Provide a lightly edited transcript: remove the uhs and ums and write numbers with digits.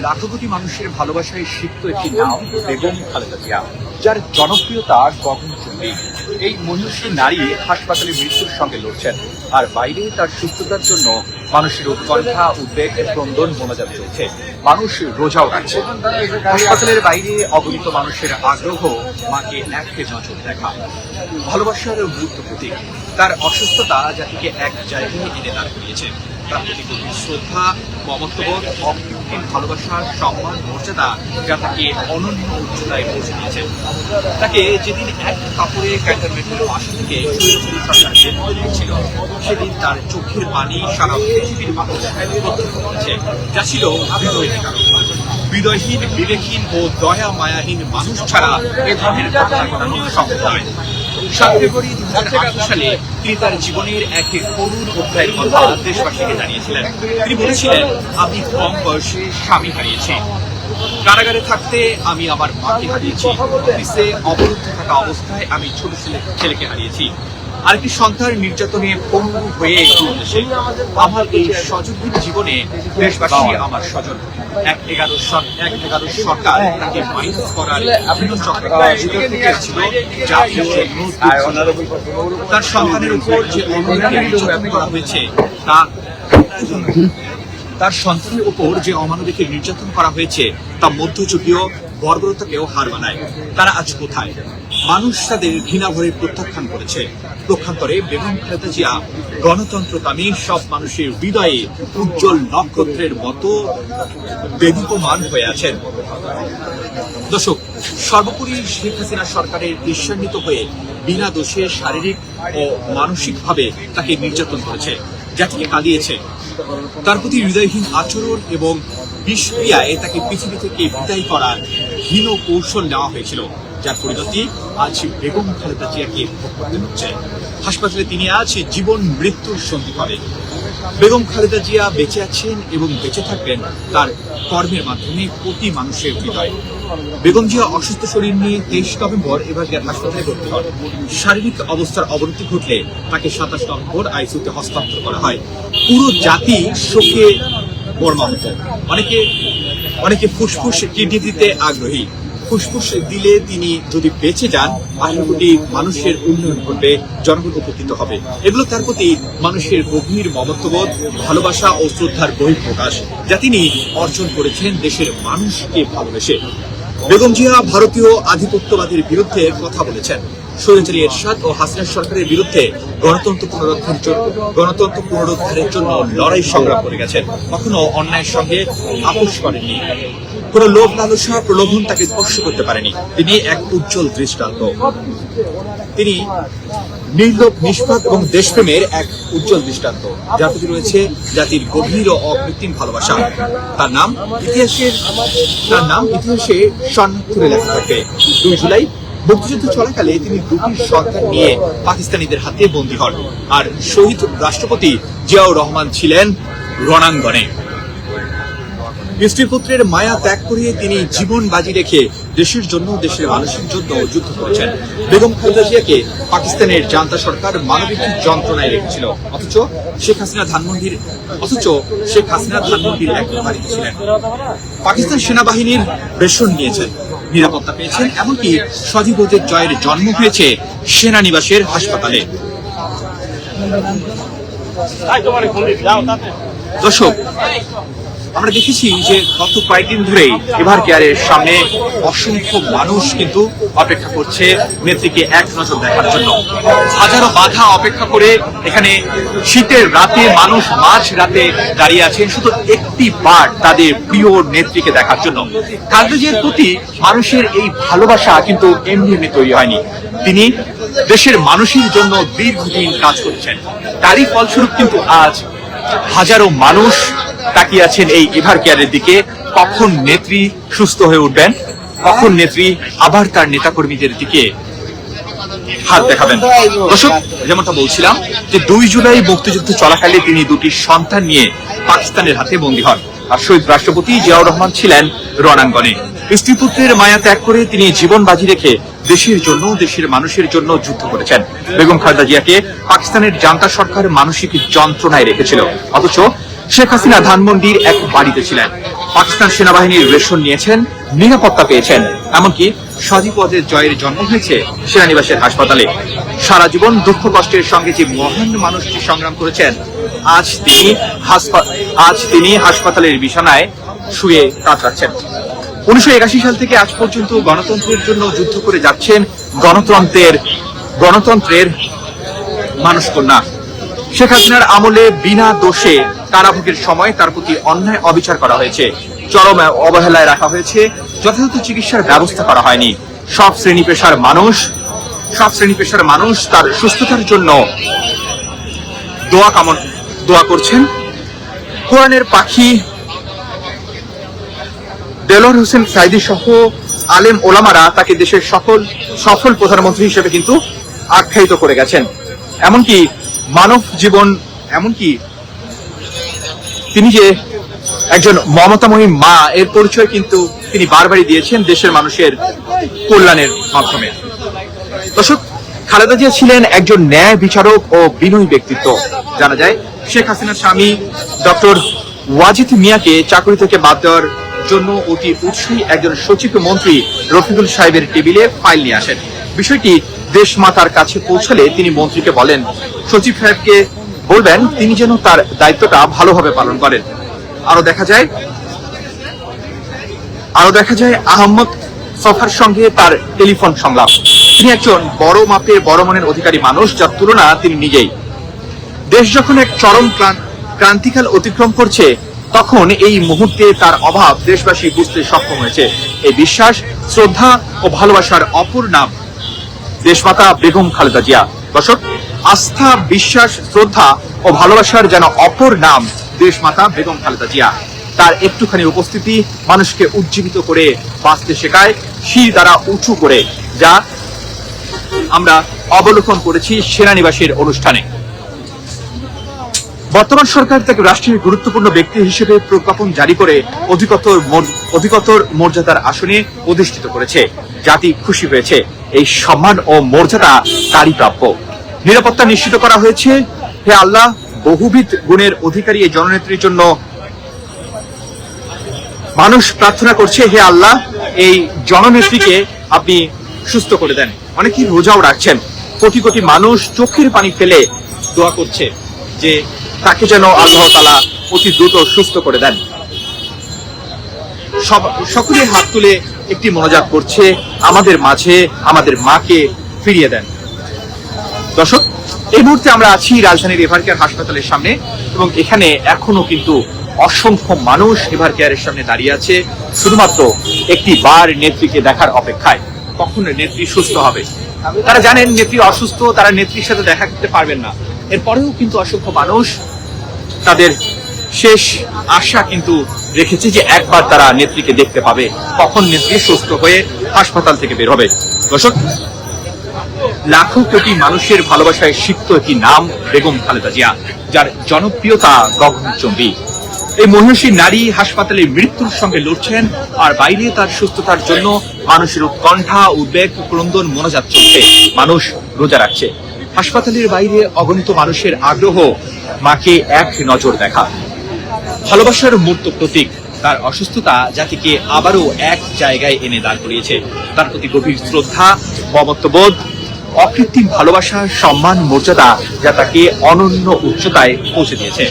লাখো কোটি মানুষের ভালোবাসায় সিক্ত একটি নাম বেগম খালেদা জিয়া, যার জনপ্রিয়তা গগনচুম্বী। এই মহিষী নারী হাসপাতালে মৃত্যুর সঙ্গে লড়ছেন, আর বাইরে তার সুস্থতার জন্য মানুষের উৎকণ্ঠা, উদ্বেগ, ক্রন্দন, মোনাজাত চলছে। মানুষ রোজাও রাখছে। হাসপাতালের বাইরে অগণিত মানুষের আগ্রহ মাকে এক নজর দেখা, ভালোবাসার মূর্ত প্রতীক। তার অসুস্থতা জাতিকে এক জায়গায় এনে দাঁড় করিয়েছে। তার প্রতি গভীর শ্রদ্ধা, মমত্ববোধ, অকৃত্রিম ভালোবাসার সম্মান, মর্যাদা যা তাকে অনন্য উচ্চতায় পৌঁছে দিয়েছে। তাকে যেদিন এক কাপড়ে ক্যান্টনমেন্টের পাশে থেকে স্বৈরতন্ত্র সরকার বের করে দিয়েছিল, সেদিন তার চোখের পানি সারা পৃথিবীর মানুষ প্রত্যক্ষ করেছে, যা ছিল হৃদয়হীন। হৃদয়হীন, বিবেকহীন ও দয়া মায়াহীন মানুষ ছাড়া এ ধরনের ঘটনা ঘটানো সম্ভব নয়। 7 ফেব্রুয়ারি 2008 সালে তিনি তার জীবনের এক করুণ অধ্যায়ের কথা দেশবাসীকে জানিয়েছিলেন। তিনি বলেছিলেন, আমি কম বয়সে স্বামী হারিয়েছি, কারাগারে থাকতে আমি আমার মাকে হারিয়েছি, অফিসে অবরুদ্ধ থাকা অবস্থায় আমি ছোট ছেলেকে হারিয়েছি, আরেকটি সন্তান নির্যাতনে পঙ্গু হয়ে এসে আমার এই স্বজনহীন জীবনে দেশবাসী আমার স্বজন। 11 সরকার তাকে মাইনাস করার ছিল তার সন্তানের উপর যে অমানবিক নির্যাতন করা হয়েছে তা মধ্যযুগীয় বর্বরতাকেও হার মানায়। তারা আজ কোথায়? মানুষ তাদের ঘৃণা ভরে প্রত্যাখ্যান করেছে। প্রক্ষান্তরে বেগম খালেদা জিয়া গণতন্ত্রকামী সব মানুষের হৃদয়ে উজ্জ্বল নক্ষত্রের মতো দেদীপ্যমান হয়ে আছেন। দর্শক, সর্বোপরি শেখ হাসিনা সরকারের ঈর্ষান্বিত হয়ে বিনা দোষে শারীরিক ও মানসিকভাবে তাকে নির্যাতন করেছে, জাতিকে কাঁদিয়েছে। তার প্রতি হৃদয়হীন আচরণ এবং বিষক্রিয়ায় তাকে পৃথিবী থেকে বিদায় করার হীন কৌশল নেওয়া হয়েছিল, যার পরিণতি আজ বেগম খালেদা জিয়াকে ভোগ করতে হচ্ছে। হাসপাতালে তিনি আজ জীবন মৃত্যুর সন্ধিক্ষণে। বেগম খালেদা জিয়া বেঁচে আছেন এবং বেঁচে থাকবেন তার কর্মের মাধ্যমে কোটি মানুষের হৃদয়। বেগম জিয়া অসুস্থ শরীর নিয়ে 23 নভেম্বর এবারকার হাসপাতালে ভর্তি হন। শারীরিক অবস্থার অবনতি ঘটলে তাকে 27 নভেম্বর আইসিইউতে হস্তান্তর করা হয়। পুরো জাতি শোকে মর্মাহত। অনেকে ফুসফুস কিডনি দিতে আগ্রহী। ফুসফুস দিলে তিনি যদি বেঁচে যান, 18 কোটি মানুষের উন্নয়ন ঘটবে, জনগণ উপকৃত হবে। এগুলো তার প্রতি মানুষের গভীর মমত্ববোধ, ভালোবাসা ও শ্রদ্ধার বহিঃপ্রকাশ, যা তিনি অর্জন করেছেন দেশের মানুষকে ভালোবেসে। বেগম জিয়া ভারতীয় আধিপত্যবাদের বিরুদ্ধে কথা বলেছেন। স্বৈরাচারী এরশাদ ও হাসিনা সরকারের বিরুদ্ধে গণতন্ত্র পুনরুদ্ধারের জন্য লড়াই সংগ্রাম করে গেছেন। কখনো অন্যায়ের সঙ্গে আপোষ করেননি। কোন লোভ, লালসা, প্রলোভন তাকে স্পর্শ করতে পারেনি। তিনি এক উজ্জ্বল দৃষ্টান্ত। তিনি নির্লোভ, নিষ্পাপ এবং দেশপ্রেমের এক উজ্জ্বল দৃষ্টান্ত, যার প্রতি রয়েছে জাতির গভীর ও অকৃত্রিম ভালোবাসা। তার নাম ইতিহাসে স্বর্ণাক্ষরে লেখা থাকবে। 2 জুলাই মুক্তিযুদ্ধ চলাকালে তিনি দুটি সরকার নিয়ে পাকিস্তানিদের হাতে বন্দী হন, আর শহীদ রাষ্ট্রপতি জিয়াউর রহমান ছিলেন রণাঙ্গনে। স্ত্রীপুত্রের মায়া ত্যাগ করে তিনি জীবন বাজি রেখে দেশের জন্য, দেশের মানুষের জন্য যুদ্ধ করেছেন। বেগম খালেদা জিয়াকে পাকিস্তানের জান্তা সরকার মানবিক যন্ত্রণায় রেখেছিল, অথচ শেখ হাসিনা ধানমন্ডির এক বাড়িতে ছিলেন। পাকিস্তান সেনাবাহিনীর বেশন নিয়েছেন, নিরাপত্তা পেয়েছেন, এমনকি স্বাধীনতার জয়ের জন্ম হয়েছে সেনানিবাসের হাসপাতালে। দর্শক, আমরা দেখেছি যে গত কয়েকদিন ধরেই এভার কেয়ারের সামনে অসংখ্য মানুষ কিন্তু অপেক্ষা করছে নেত্রীকে এক নজর দেখার জন্য। হাজারো বাধা অপেক্ষা করে এখানে শীতের রাতে মানুষ মাঝ রাতে দাঁড়িয়ে আছেন শুধু একটি বার তাদের প্রিয় নেত্রীকে দেখার জন্য। খালেদা জিয়ার প্রতি মানুষের এই ভালোবাসা কিন্তু এমনি এমনি তৈরি হয়নি। তিনি দেশের মানুষের জন্য দীর্ঘদিন কাজ করেছেন। তারই ফলস্বরূপ কিন্তু আজ হাজারো মানুষ তাকিয়ে আছেন এই এভার কেয়ারের দিকে। কখন নেত্রী সুস্থ হয়ে উঠবেন, কখন নেত্রী আবার তার নেতাকর্মীদের দিকে হাত দেখাবেন। দর্শক, যেমনটা বলছিলাম যে 2 জুলাই মুক্তিযুদ্ধ চলাকালে তিনি দুটি সন্তান নিয়ে পাকিস্তানের হাতে বন্দী হন, আর শহীদ রাষ্ট্রপতি জিয়াউর রহমান ছিলেন রণাঙ্গনে। স্ত্রীপুত্রের মায়া ত্যাগ করে তিনি জীবন বাজি রেখে দেশের জন্য, দেশের মানুষের জন্য যুদ্ধ করেছেন। বেগম খালেদা জিয়াকে পাকিস্তানের জান্তা সরকার মানসিক যন্ত্রণায় রেখেছিল, অথচ শেখ হাসিনা ধানমন্ডির এক বাড়িতে ছিলেন। পাকিস্তান সেনাবাহিনীর রেশন নিয়েছেন, নিরাপত্তা পেয়েছেন, এমনকি স্বাধীপদের জয়ের জন্ম হয়েছে সেনানিবাসের হাসপাতালে। সারা জীবন দুঃখ কষ্টের সঙ্গে যে মহান মানুষটি সংগ্রাম করেছেন, আজ তিনি হাসপাতালের বিছানায় শুয়ে কাতরাচ্ছেন। 1981 সাল থেকে আজ পর্যন্ত গণতন্ত্রের জন্য যুদ্ধ করে যাচ্ছেন গণতন্ত্রের মানুষ কন্যা। শেখ হাসিনার আমলে বিনা দোষে কারাভোগের সময় তার প্রতি অন্যায় অবিচার করা হয়েছে, চরম অবহেলায় রাখা হয়েছে, যথাযথ চিকিৎসার ব্যবস্থা করা হয়নি। সব শ্রেণী পেশার মানুষ তার সুস্থতার জন্য দোয়া করছেন। কোরআনের পাখি দেলোয়ার হোসেন সাইদি সহ আলেম ওলামারা তাকে দেশের সফল প্রধানমন্ত্রী হিসেবে কিন্তু আখ্যায়িত করে গেছেন। এমনকি তিনি যে একজন মমতাময়ী মা, এর পরিচয় কিন্তু তিনি বারবারই দিয়েছেন দেশের মানুষের কল্যাণের মাধ্যমে। দর্শক, খালেদা জিয়া ছিলেন একজন ন্যায় বিচারক ও বিনয়ী ব্যক্তিত্ব। জানা যায় শেখ হাসিনার স্বামী ডক্টর ওয়াজিদ মিয়াকে চাকরি থেকে বাদ দেওয়ার জন্য অতি উৎসাহী একজন সচিব মন্ত্রী রফিকুল সাহেবের টেবিলে ফাইল নিয়ে আসেন। বিষয়টি দেশমাতার কাছে পৌঁছালে তিনি মন্ত্রীকে বলেন, সচিব সাহেবকে বলবেন তিনি যেন তার দায়িত্বটা ভালোভাবে পালন করেন। আরো দেখা যায় আহমদ সফার সঙ্গে তার টেলিফোন সংলাপ। তিনি একজন বড় মাপের বড় মনের অধিকারী মানুষ, যার তুলনা তিনি নিজেই। দেশ যখন এক চরম ক্রান্তিকাল অতিক্রম করছে, তখন এই মুহূর্তে তার অভাব দেশবাসী বুঝতে সক্ষম হয়েছে। এই বিশ্বাস, শ্রদ্ধা ও ভালোবাসার অপর নাম দেশমাতা বেগম খালেদা জিয়া। দর্শক, আস্থা, বিশ্বাস, শ্রদ্ধা ও ভালোবাসার যেন অপর নাম দেশমাতা বেগম খালেদা জিয়া। তার একটুখানি উপস্থিতি মানুষকে উজ্জীবিত করে বাঁচতে শেখায়, শির দ্বারা উঁচু করে, যা আমরা অবলোকন করেছি সেনানিবাসের অনুষ্ঠানে। বর্তমান সরকার তাকে রাষ্ট্রের গুরুত্বপূর্ণ ব্যক্তি হিসেবে প্রজ্ঞাপন জারি করে অধিকতর মর্যাদার আসনে অধিষ্ঠিত করেছে। জাতি খুশি হয়েছে। এই সম্মান ও মর্যাদা তারই প্রাপ্য। নিরাপত্তা নিশ্চিত করা হয়েছে। হে আল্লাহ, বহুবিধ গুণের অধিকারী এই জননেত্রীর জন্য মানুষ প্রার্থনা করছে, হে আল্লাহ, এই জননেত্রীকে আপনি সুস্থ করে দেন। অনেকেই রোজাও রাখছেন। কোটি কোটি মানুষ চোখের পানি ফেলে দোয়া করছে যে তাকে যেন আল্লাহ তাআলা অতি দ্রুত সুস্থ করে দেন। সকলে হাত তুলে একটি মোনাজাত করছে, আমাদের মাঝে আমাদের মাকে ফিরিয়ে দেন। দর্শক, এই মুহূর্তে আমরা আছি রাজধানীর এভারকেয়ার হাসপাতালের সামনে, এবং এখানে এখনো কিন্তু অসংখ্য মানুষ এভারকেয়ারের সামনে দাঁড়িয়ে আছে শুধুমাত্র একটি বার নেত্রীকে দেখার অপেক্ষায়। কখন নেত্রী সুস্থ হবে? তারা জানেন নেত্রী অসুস্থ, তারা নেত্রীর সাথে দেখা করতে পারবেন না। এরপরেও কিন্তু অসংখ্য মানুষ তাদের শেষ আশা কিন্তু রেখেছে যে একবার তারা নেত্রীকে দেখতে পাবে, কখন নেত্রী সুস্থ হয়ে হাসপাতাল থেকে বের হবে। দর্শক, লাখো কোটি মানুষের ভালোবাসায় সিক্ত একটি নাম বেগম খালেদা জিয়া, যার জনপ্রিয়তা গগনচুম্বী। এই মহিষী নারী হাসপাতালে মৃত্যুর সঙ্গে লড়ছেন, আর বাইরে তার সুস্থতার জন্য মানুষের উৎকণ্ঠা, উদ্বেগ, ক্রন্দন, মোনাজাত চলছে। মানুষ রোজা রাখছে। হাসপাতালের বাইরে অগণিত মানুষের আগ্রহ মাকে এক নজর দেখা। ভালোবাসার মূর্ত প্রতীক। তার অসুস্থতা জাতিকে আবারও এক জায়গায় এনে দাঁড় করিয়েছে। তার প্রতি গভীর শ্রদ্ধা, মমত্ববোধ, অকৃত্রিম ভালোবাসা, সম্মান, মর্যাদা, যা তাকে অনন্য উচ্চতায় পৌঁছে দিয়েছে।